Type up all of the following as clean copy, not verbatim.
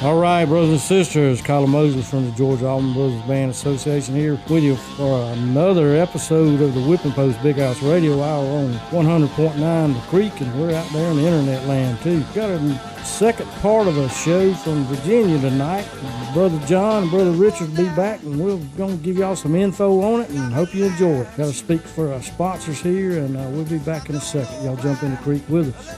All right, brothers and sisters, Kyler Moses from the Georgia Allman Brothers Band Association here with you for another episode of the Whipping Post Big House Radio Hour on 100.9 The Creek, and we're out there in the internet land too. Got a second part of a show from Virginia tonight. Brother John and Brother Richard will be back, and we're going to give y'all some info on it and hope you enjoy it. Got to speak for our sponsors here, and we'll be back in a second. Y'all jump in the creek with us.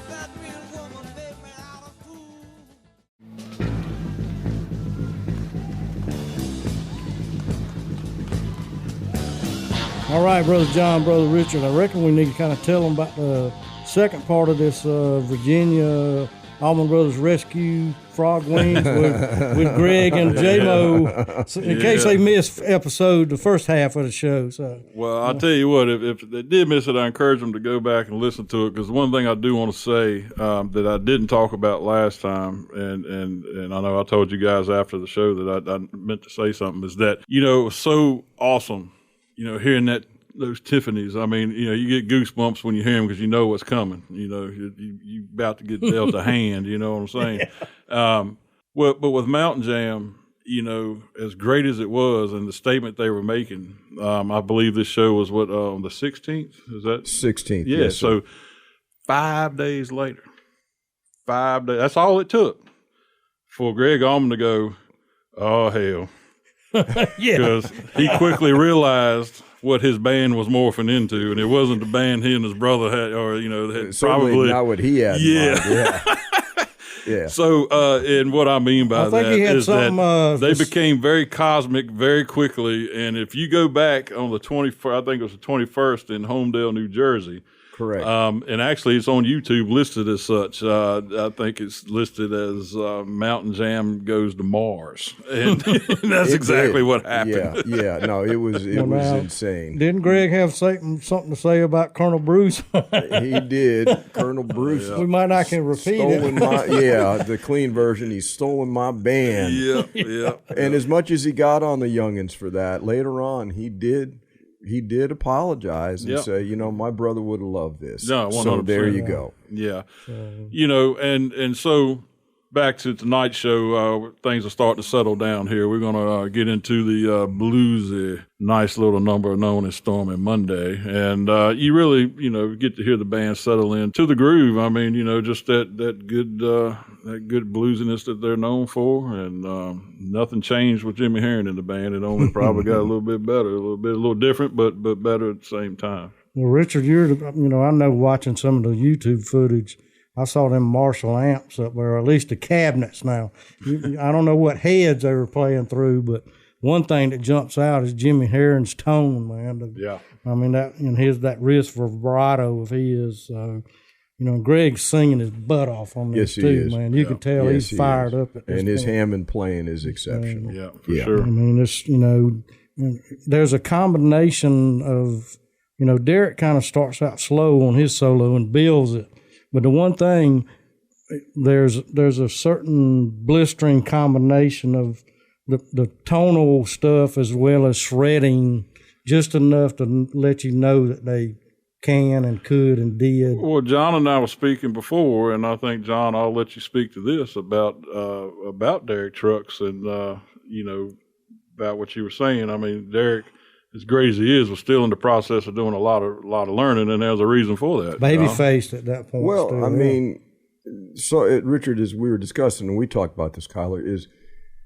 All right, Brother John, Brother Richard, I reckon we need to kind of tell them about the second part of this Virginia Allman Brothers Rescue Frog Wings with Greg and J-Mo, in case they missed the first half of the show. So, well, I'll tell you what, if they did miss it, I encourage them to go back and listen to it, because one thing I do want to say that I didn't talk about last time, and I know I told you guys after the show that I meant to say something, is that, it was so awesome, hearing those Tiffany's. I mean, you get goosebumps when you hear them because you know what's coming. You're about to get dealt a hand, you know what I'm saying? But with Mountain Jam, as great as it was and the statement they were making, I believe this show was on the 16th? Is that? 16th, yeah, yes, so 5 days later, 5 days, that's all it took for Greg Allman to go, oh, hell. Yeah. Because he quickly realized what his band was morphing into, and it wasn't the band he and his brother had, or had probably not what he had. Yeah, in mind. Yeah. Yeah. So, and what I mean by that is that they became very cosmic very quickly. And if you go back on the 21st, I think it was the 21st in Homedale, New Jersey. Correct. And actually, it's on YouTube listed as such. I think it's listed as Mountain Jam Goes to Mars, and that's exactly what happened. Yeah. No, it was insane. Didn't Greg have something to say about Colonel Bruce? He did. Colonel Bruce. We might not can repeat it. The clean version. He's stolen my band. Yeah. And as much as he got on the youngins for that, later on he did apologize and say, my brother would have loved this. No, 100%. So there you go. Yeah. And so back to tonight's show, things are starting to settle down here. We're going to get into the bluesy, nice little number known as Stormy Monday. And you really, get to hear the band settle into the groove. I mean, just that good bluesiness that they're known for. And nothing changed with Jimmy Herring in the band. It only probably got a little bit better, a little different, but better at the same time. Well, Richard, I know watching some of the YouTube footage, I saw them Marshall amps up there, or at least the cabinets now. I don't know what heads they were playing through, but one thing that jumps out is Jimmy Herring's tone, man. Yeah. I mean, that wrist vibrato of his, Greg's singing his butt off on this too, man. You can tell he's fired up at this and his point. Hammond playing is exceptional. Yeah, for sure. I mean, it's, there's a combination of, Derek kind of starts out slow on his solo and builds it. But the one thing, there's a certain blistering combination of the tonal stuff as well as shredding, just enough to let you know that they can and could and did. Well, John and I were speaking before, and I think, John, I'll let you speak to this about Derek Trucks and, about what you were saying. I mean, Derek, as great as he is, was still in the process of doing a lot of learning, and there's a reason for that. Baby-faced at that point. Well, still, I mean, Richard, as we were discussing, and we talked about this, Kyler, is,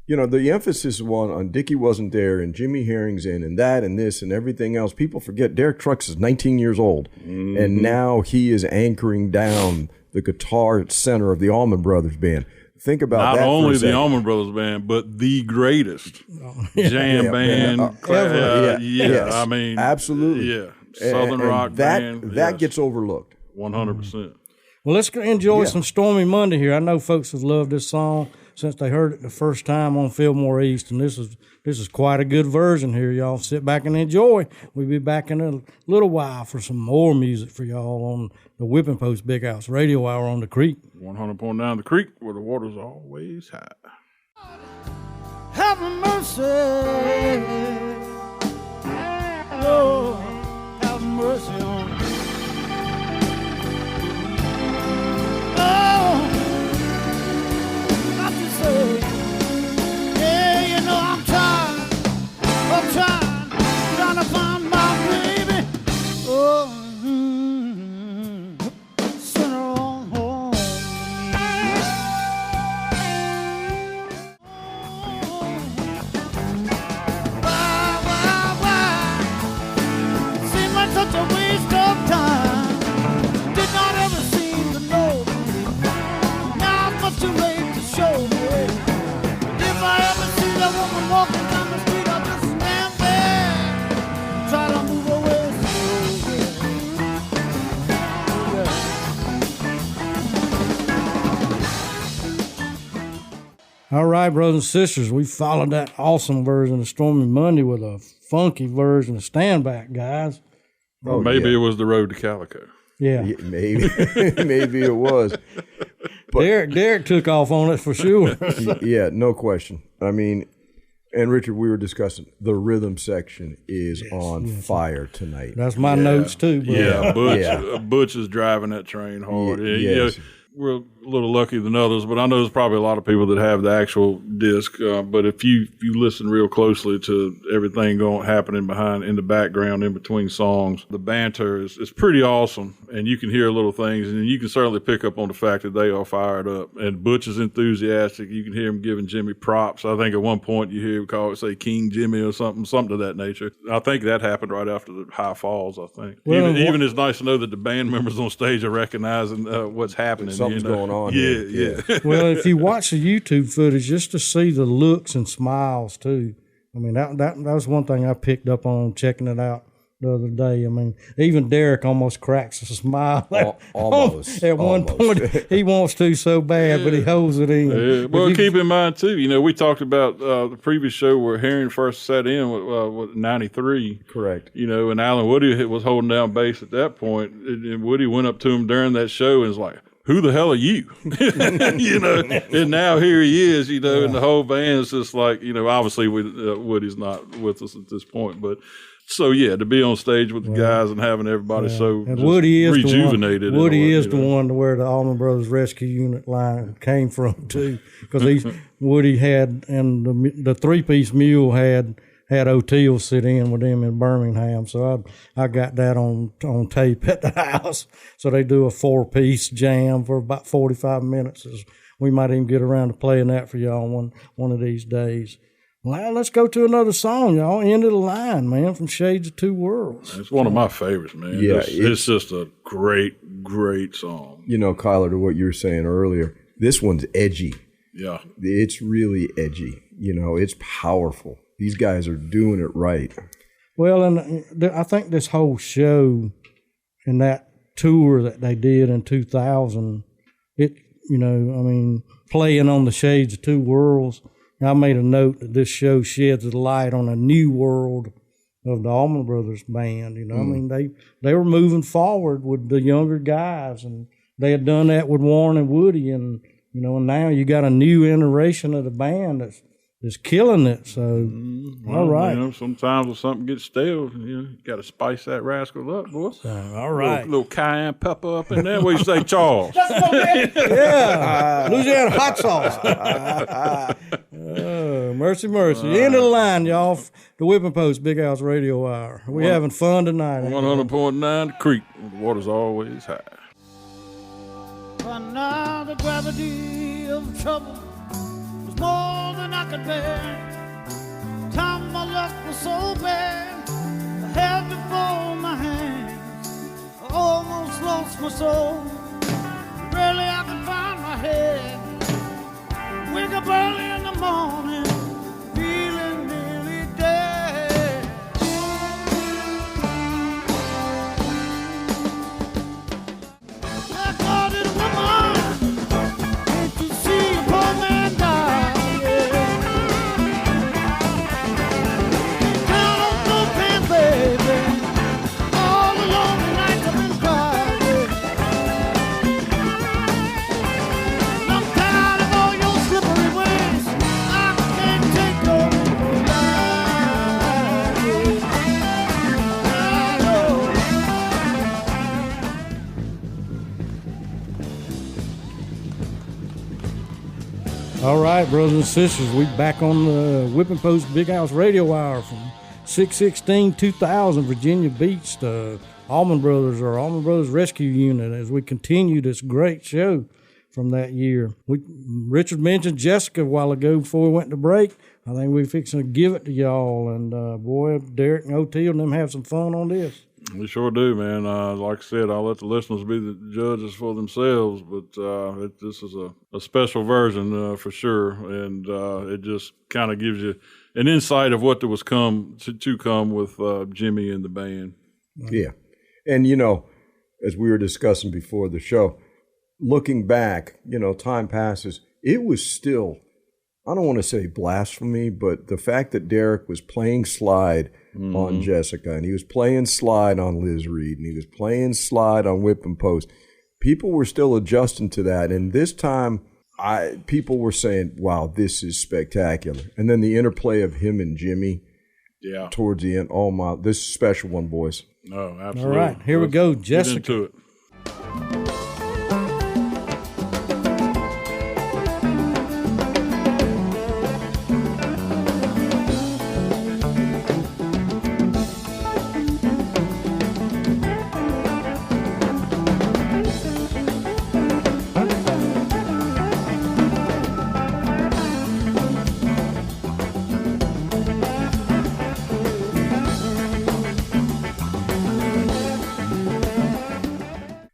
the emphasis on Dickie wasn't there, and Jimmy Herring's in, and that, and this, and everything else. People forget Derek Trucks is 19 years old, and now he is anchoring down the guitar center of the Allman Brothers Band. Think about that. Not only the Allman Brothers Band, but the greatest jam band ever. Yes, I mean, absolutely. Yeah, Southern rock band. That gets overlooked. 100%. Well, let's enjoy some Stormy Monday here. I know folks have loved this song since they heard it the first time on Fillmore East, and this is quite a good version here, y'all. Sit back and enjoy. We'll be back in a little while for some more music for y'all on the Whipping Post Big House Radio Hour on the Creek. 100.9 The Creek, where the water's always high. Have mercy, Lord, have mercy on me. Oh, not to say All right, brothers and sisters, we followed that awesome version of Stormy Monday with a funky version of Stand Back, guys. Well, maybe it was the Road to Calico. Yeah. Maybe maybe it was. But, Derek took off on it for sure. Yeah, no question. I mean, and Richard, we were discussing the rhythm section is on fire tonight. That's my notes too. Bro. Yeah, Butch is driving that train hard. Yes. We're a little lucky than others, but I know there's probably a lot of people that have the actual disc. But if you listen real closely to everything happening in the background in between songs, the banter is pretty awesome, and you can hear little things, and you can certainly pick up on the fact that they are fired up. And Butch is enthusiastic. You can hear him giving Jimmy props. I think at one point you hear him say King Jimmy or something to that nature. I think that happened right after the High Falls. I think even it's nice to know that the band members on stage are recognizing what's happening. Something's going on. Yeah. Well, if you watch the YouTube footage, just to see the looks and smiles too. I mean, that was one thing I picked up on checking it out the other day. I mean, even Derek almost cracks a smile. Almost. At one point, he wants to so bad, but he holds it in. Yeah. Well, keep in mind too, we talked about the previous show where Herring first sat in with 93. Correct. And Alan Woody was holding down bass at that point, and Woody went up to him during that show and was like, who the hell are you? And now here he is, and the whole band's just like, obviously Woody's not with us at this point, but so to be on stage with the guys and having everybody so and Woody is rejuvenated. Woody is the one to where the Allman Brothers Rescue Unit line came from too, because Woody had, and the three-piece mule had O'Teal sit in with them in Birmingham, so I got that on tape at the house. So they do a 4-piece jam for about 45 minutes. We might even get around to playing that for y'all one of these days. Well, let's go to another song, y'all. End of the line, man, from Shades of Two Worlds. It's one of my favorites, man. Yeah, it's just a great, great song. Kyler, to what you were saying earlier, this one's edgy. Yeah. It's really edgy. It's powerful. These guys are doing it right. Well, and I think this whole show and that tour that they did in 2000, playing on the Shades of Two Worlds, I made a note that this show sheds a light on a new world of the Allman Brothers Band. They were moving forward with the younger guys, and they had done that with Warren and Woody, and now you got a new iteration of the band that's killing it. So, all right. Sometimes when something gets stale, you got to spice that rascal up, boy. All right. Little cayenne pepper up in there. What you say, Charles? Yeah. Louisiana hot sauce. Mercy. End of the line, y'all. The Whipping Post Big House Radio Hour. We having fun tonight. 100.9 The Creek. The water's always high. But now the gravity of trouble was more than I could bear. Time my luck was so bad, I had to fold my hands. I almost lost my soul. Barely I could find my head. Wake up early in the morning, feeling nearly dead. I caught it, woman. Hate to see a poor man die. Count on those pants, baby. All the lonely nights I've been crying. I'm tired of all your slippery ways. I can't take no more All right, brothers and sisters, we back on the Whipping Post Big House Radio Hour from 6/16/2000, Virginia Beach, the Allman Brothers Rescue Unit, as we continue this great show from that year. Richard mentioned Jessica a while ago before we went to break. I think we're fixing to give it to y'all, and boy, Derek and O'Teal and them have some fun on this. We sure do, man. Like I said, I'll let the listeners be the judges for themselves, but this is a special version for sure, and it just kind of gives you an insight of what there was to come with Jimmy and the band. Yeah. And, as we were discussing before the show, looking back, time passes, it was still, I don't want to say blasphemy, but the fact that Derek was playing slide on Jessica, and he was playing slide on Liz Reed, and he was playing slide on Whip and Post, people were still adjusting to that. And this time, people were saying, wow, this is spectacular. And then the interplay of him and Jimmy towards the end. Oh, my, this is a special one, boys. Oh, absolutely. All right, here we go, Jessica. Get into it.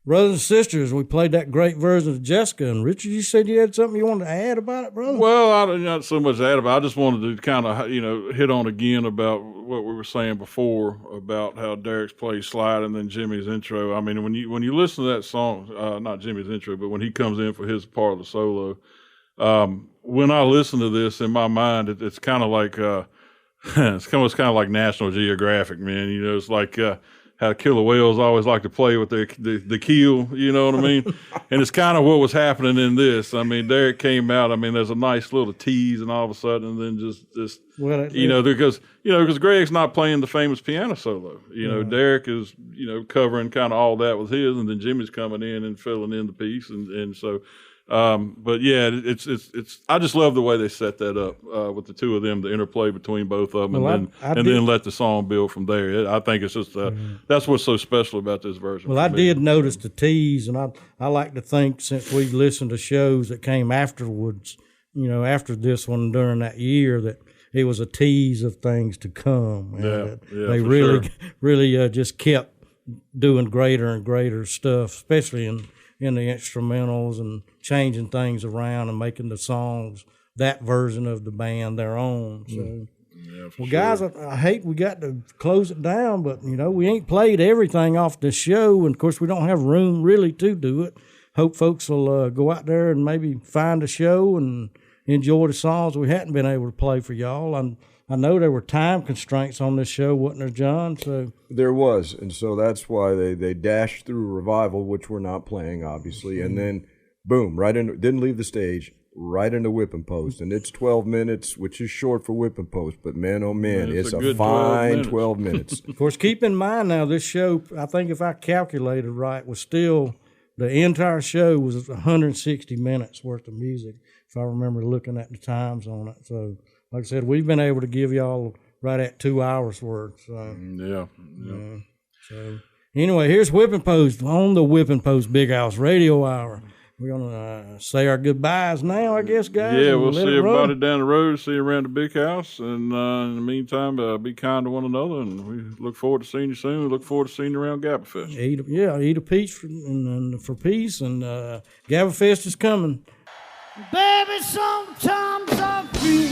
Brothers and sisters, we played that great version of Jessica. And Richard, you said you had something you wanted to add about it, brother? Well, I not so much add about it. I just wanted to kind of, hit on again about what we were saying before about how Derek's plays slide and then Jimmy's intro. I mean, when you listen to that song, not Jimmy's intro, but when he comes in for his part of the solo, when I listen to this in my mind, it's kind of like it's kind of like National Geographic, man. It's like how killer whales always like to play with the keel, you know what I mean? And it's kind of what was happening in this. I mean, Derek came out. I mean, there's a nice little tease, and all of a sudden, and then just because Greg's not playing the famous piano solo. Derek is covering kind of all that with his, and then Jimmy's coming in and filling in the piece, and so. But yeah, it's. I just love the way they set that up with the two of them, the interplay between both of them, then let the song build from there. I think it's just that's what's so special about this version. Well, I did notice the tease, and I like to think since we've listened to shows that came afterwards, after this one during that year, that it was a tease of things to come. They really just kept doing greater and greater stuff, especially in the instrumentals and changing things around and making the songs, that version of the band, their own. So, guys, I hate we got to close it down, but, we ain't played everything off the show, and, of course, we don't have room really to do it. Hope folks will go out there and maybe find a show and enjoy the songs we hadn't been able to play for y'all. I know there were time constraints on this show, wasn't there, John? So there was, and so that's why they dashed through Revival, which we're not playing, obviously, and then boom, didn't leave the stage, right into Whip and Post, and it's 12 minutes, which is short for Whip and Post, but man, oh man, it's a fine 12 minutes. Of course, keep in mind now, this show, I think if I calculated right, was still, the entire show was 160 minutes worth of music, if I remember looking at the times on it. So, like I said, we've been able to give y'all right at 2 hours worth. So, so anyway, here's Whip and Post on the Whip and Post Big House Radio Hour. We're going to say our goodbyes now, I guess, guys. Yeah, we'll see everybody down the road, see you around the big house. And in the meantime, be kind to one another. And we look forward to seeing you soon. We look forward to seeing you around GabbaFest. Eat a peach for peace. And GabbaFest is coming. Baby, sometimes I feel